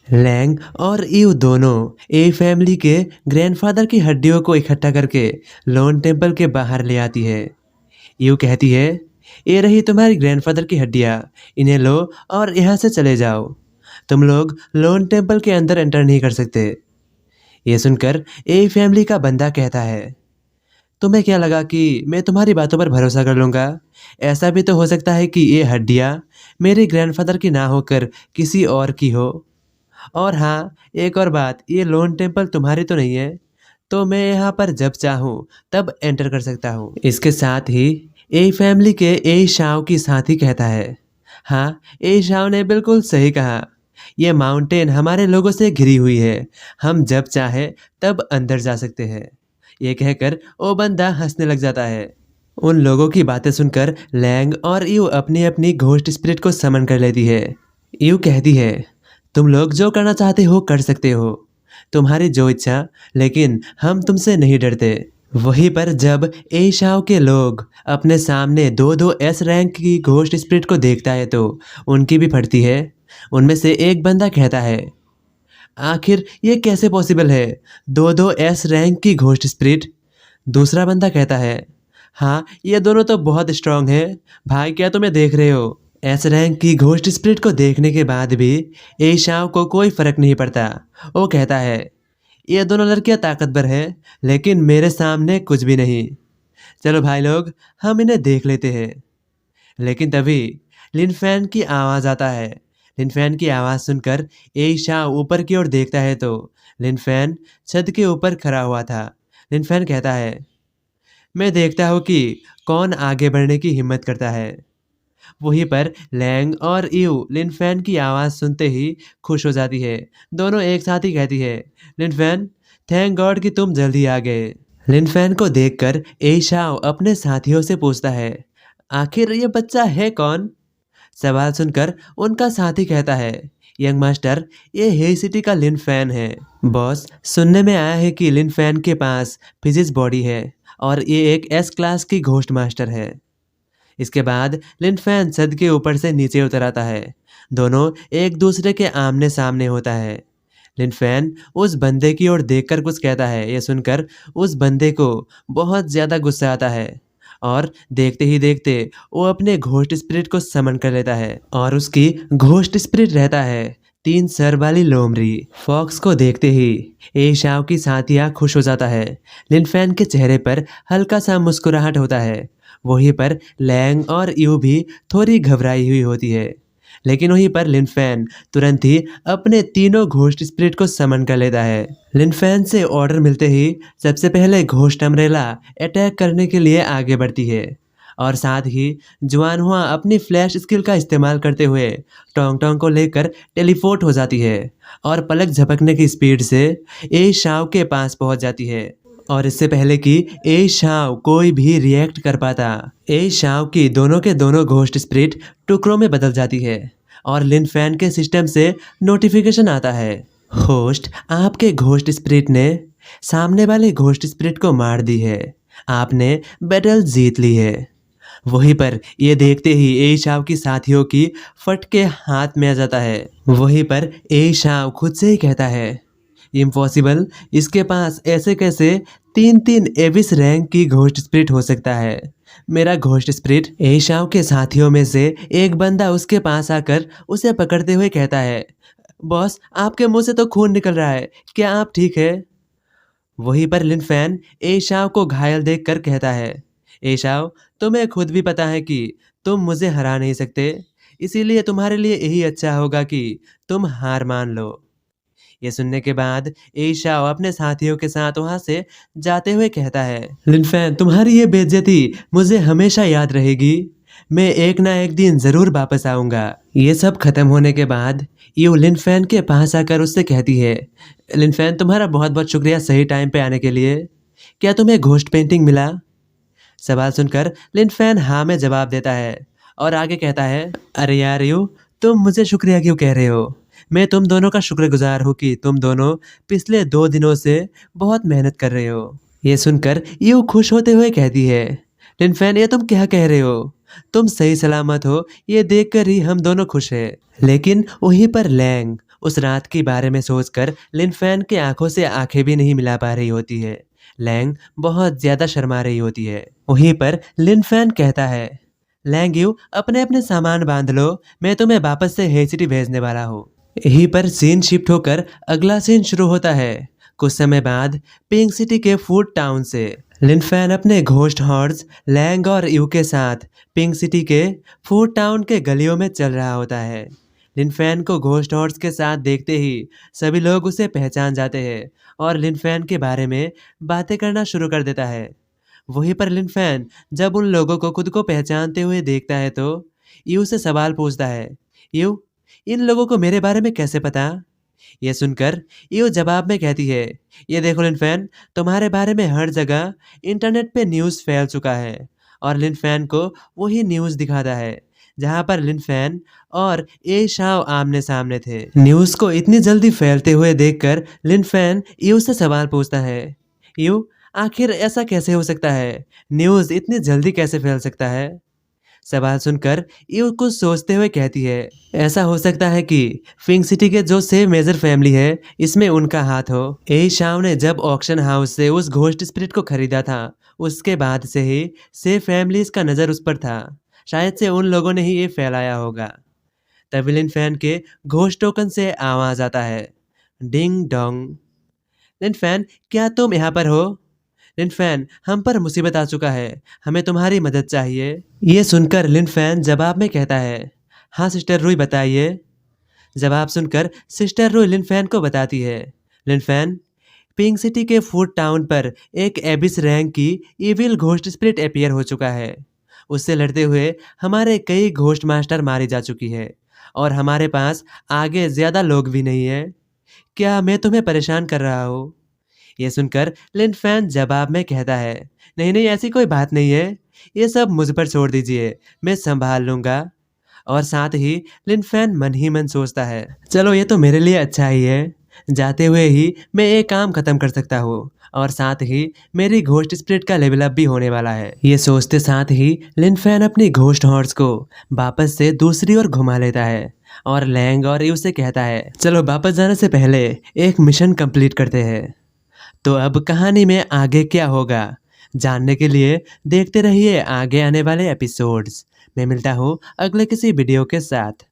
Lang और ewe दोनों a family के ग्रैंडफादर की हड्डियों को इकट्ठा करके लोन टेम्पल के बाहर ले आती है। ईव कहती है, ये रही तुम्हारी ग्रैंडफादर की हड्डियाँ, इन्हें लो और यहाँ से चले जाओ। तुम लोग लोन टेम्पल के अंदर एंटर नहीं कर सकते। ये सुनकर ए फैमिली का बंदा कहता है, तुम्हें क्या लगा कि मैं तुम्हारी बातों पर भरोसा कर लूँगा? ऐसा भी तो हो सकता है कि ये हड्डियाँ मेरे ग्रैंडफादर की ना होकर किसी और की हो। और हाँ, एक और बात, ये लोन टेम्पल तुम्हारी तो नहीं है, तो मैं यहाँ पर जब चाहूँ तब एंटर कर सकता हूँ। इसके साथ ही ए फैमिली के ए शाओ की साथी कहता है, हाँ, ए शाओ ने बिल्कुल सही कहा। ये माउंटेन हमारे लोगों से घिरी हुई है, हम जब चाहे तब अंदर जा सकते हैं। ये कहकर वो बंदा हंसने लग जाता है। उन लोगों की बातें सुनकर लैंग और यू अपनी अपनी घोस्ट स्पिरिट को समन कर लेती है। यू कहती है, तुम लोग जो करना चाहते हो कर सकते हो, तुम्हारी जो इच्छा, लेकिन हम तुमसे नहीं डरते। वहीं पर जब ए शाओ के लोग अपने सामने दो दो एस रैंक की घोस्ट स्पिरिट को देखता है तो उनकी भी फटती है। उनमें से एक बंदा कहता है, आखिर ये कैसे पॉसिबल है, दो दो एस रैंक की घोस्ट स्पिरिट? दूसरा बंदा कहता है, हाँ, ये दोनों तो बहुत स्ट्रांग है भाई, क्या तुम्हें देख रहे हो? एस रैंक की घोस्ट स्पिरिट को देखने के बाद भी ए शाओ को कोई फर्क नहीं पड़ता। वो कहता है, ये दोनों लड़कियां ताकतवर है, लेकिन मेरे सामने कुछ भी नहीं। चलो भाई लोग, हम इन्हें देख लेते हैं। लेकिन तभी लिनफैन की आवाज़ आता है। लिनफैन की आवाज़ सुनकर ए शाओ ऊपर की ओर देखता है तो लिनफैन छत के ऊपर खड़ा हुआ था। लिनफैन कहता है, मैं देखता हूँ कि कौन आगे बढ़ने की हिम्मत करता है। वहीं पर लैंग और ईव लिनफैन की आवाज़ सुनते ही खुश हो जाती है। दोनों एक साथ ही कहती है, लिनफैन, थैंक गॉड कि तुम जल्दी आ गए। लिनफैन को देखकर ए शाओ अपने साथियों से पूछता है, आखिर ये बच्चा है कौन? सवाल सुनकर उनका साथी कहता है, यंग मास्टर, ये हे सिटी का लिनफैन है। बॉस, सुनने में आया है कि लिनफैन के पास फिजिक्स बॉडी है और ये एक एस क्लास की घोस्ट मास्टर है। इसके बाद लिनफैन छत के ऊपर से नीचे उतर आता है। दोनों एक दूसरे के आमने सामने होता है। लिनफैन उस बंदे की ओर देखकर कुछ कहता है। यह सुनकर उस बंदे को बहुत ज़्यादा गुस्सा आता है और देखते ही देखते वो अपने घोस्ट स्पिरिट को समन कर लेता है और उसकी घोस्ट स्पिरिट रहता है 3 सर वाली लोमड़ी। फॉक्स को देखते ही ए शाओ की साथिया खुश हो जाता है। लिनफैन के चेहरे पर हल्का सा मुस्कुराहट होता है। वहीं पर लैंग और यू भी थोड़ी घबराई हुई होती है, लेकिन वहीं पर लिनफैन तुरंत ही अपने तीनों घोस्ट स्पिरिट को समन कर लेता है। लिनफैन से ऑर्डर मिलते ही सबसे पहले घोस्ट अम्ब्रेला अटैक करने के लिए आगे बढ़ती है और साथ ही जुआनहुआ अपनी फ्लैश स्किल का इस्तेमाल करते हुए टोंग टोंग को लेकर टेलीपोर्ट हो जाती है और पलक झपकने की स्पीड से ए शाओ के पास पहुंच जाती है। और इससे पहले कि ए शाओ कोई भी रिएक्ट कर पाता, ए शाओ की दोनों के दोनों घोस्ट स्पिरिट टुकड़ों में बदल जाती है और लिनफैन के सिस्टम से नोटिफिकेशन आता है, होस्ट, आपके घोस्ट स्पिरिट ने सामने वाले घोस्ट स्पिरिट को मार दी है, आपने बैटल जीत ली है। वहीं पर ये देखते ही ए शाओ की साथियों की फट के हाथ में आ जाता है। वहीं पर ए शाओ खुद से ही कहता है, इम्पॉसिबल, इसके पास ऐसे कैसे 3 एविस रैंक की घोस्ट स्पिरिट हो सकता है? मेरा घोस्ट स्पिरिट। ए शाओ के साथियों में से एक बंदा उसके पास आकर उसे पकड़ते हुए कहता है, बॉस, आपके मुंह से तो खून निकल रहा है, क्या आप ठीक है? वहीं पर लिनफैन ए शाओ को घायल देखकर कहता है, ए शाओ, तुम्हें खुद भी पता है कि तुम मुझे हरा नहीं सकते, इसीलिए तुम्हारे लिए यही अच्छा होगा कि तुम हार मान लो। ये सुनने के बाद ए शाओ अपने साथियों के साथ वहां से जाते हुए कहता है, लिनफैन, तुम्हारी ये बेइज्जती मुझे हमेशा याद रहेगी, मैं एक ना एक दिन जरूर वापस आऊंगा। ये सब खत्म होने के बाद यू लिनफैन के पास आकर उससे कहती है, लिनफैन, तुम्हारा बहुत बहुत शुक्रिया सही टाइम पे आने के लिए, क्या तुम्हें घोस्ट पेंटिंग मिला? सवाल सुनकर लिनफैन हाँ में जवाब देता है और आगे कहता है, अरे यार यू, तुम मुझे शुक्रिया क्यों कह रहे हो? मैं तुम दोनों का शुक्रगुजार हूँ कि तुम दोनों पिछले 2 दिनों से बहुत मेहनत कर रहे हो। ये सुनकर यू खुश होते हुए कहती है, लिनफैन, ये तुम क्या कह रहे हो? तुम सही सलामत हो, ये देखकर ही हम दोनों खुश हैं। लेकिन वहीं पर लैंग उस रात के बारे में सोचकर लिन फैन की आंखों से आंखें भी नहीं मिला पा रही होती है। लैंग बहुत ज्यादा शर्मा रही होती है। वहीं पर लिन फैन कहता है, लैंग यू अपने अपने सामान बांध लो, मैं तुम्हें वापस से हे सिटी भेजने वाला हूँ। यहीं पर सीन शिफ्ट होकर अगला सीन शुरू होता है। कुछ समय बाद पिंक सिटी के फूड टाउन से लिन फैन अपने घोस्ट हॉर्स लैंग और यू के साथ पिंक सिटी के फूड टाउन के गलियों में चल रहा होता है। लिन फैन को घोस्ट हॉर्स के साथ देखते ही सभी लोग उसे पहचान जाते हैं और लिन फैन के बारे में बातें करना शुरू कर देता है। वहीं पर लिन फैन जब उन लोगों को खुद को पहचानते हुए देखता है तो यू से सवाल पूछता है, यू इन लोगों को मेरे बारे में कैसे पता? ये सुनकर यू जवाब में कहती है, ये देखो लिन फैन, तुम्हारे बारे में हर जगह इंटरनेट पे न्यूज़ फैल चुका है। और लिन फैन को वही न्यूज़ दिखाता है जहाँ पर लिन फैन और ए शाओ आमने सामने थे। न्यूज़ को इतनी जल्दी फैलते हुए देखकर लिन फैन यू से सवाल पूछता है, यू आखिर ऐसा कैसे हो सकता है? न्यूज़ इतनी जल्दी कैसे फैल सकता है? सवाल सुनकर यू कुछ सोचते हुए कहती है, ऐसा हो सकता है कि पिंक सिटी के जो सेव मेजर फैमिली है इसमें उनका हाथ हो। ए शाओ ने जब ऑक्शन हाउस से उस घोस्ट स्पिरिट को खरीदा था उसके बाद से ही सेव फैमिलीज का नज़र उस पर था। शायद से उन लोगों ने ही ये फैलाया होगा। तभी लिन फैन के घोस्ट टोकन से आवाज आता है, डिंग डोंग। लिन फैन, क्या तुम यहाँ पर हो? लिन फैन, हम पर मुसीबत आ चुका है, हमें तुम्हारी मदद चाहिए। ये सुनकर लिन फैन जवाब में कहता है, हाँ सिस्टर रुई बताइए। जवाब सुनकर सिस्टर रुई लिन फैन को बताती है, लिन फैन, पिंक सिटी के फूड टाउन पर एक एबिस रैंक की इविल घोस्ट स्पिरिट अपीयर हो चुका है। उससे लड़ते हुए हमारे कई घोस्ट मास्टर मारी जा चुकी है और हमारे पास आगे ज़्यादा लोग भी नहीं है। क्या मैं तुम्हें परेशान कर रहा हूँ? ये सुनकर लिन फैन जवाब में कहता है, नहीं नहीं ऐसी कोई बात नहीं है, ये सब मुझ पर छोड़ दीजिए, मैं संभाल लूँगा। और साथ ही लिन फैन मन ही मन सोचता है, चलो ये तो मेरे लिए अच्छा ही है, जाते हुए ही मैं ये काम खत्म कर सकता हूँ और साथ ही मेरी घोस्ट स्पिरिट का लेवल अप भी होने वाला है। ये सोचते साथ ही लिन फैन अपनी घोस्ट हॉर्स को वापस से दूसरी ओर घुमा लेता है और लैंग और यू से कहता है, चलो वापस जाने से पहले एक मिशन कंप्लीट करते हैं। तो अब कहानी में आगे क्या होगा जानने के लिए देखते रहिए आगे आने वाले एपिसोड्स। मैं मिलता हूँ अगले किसी वीडियो के साथ।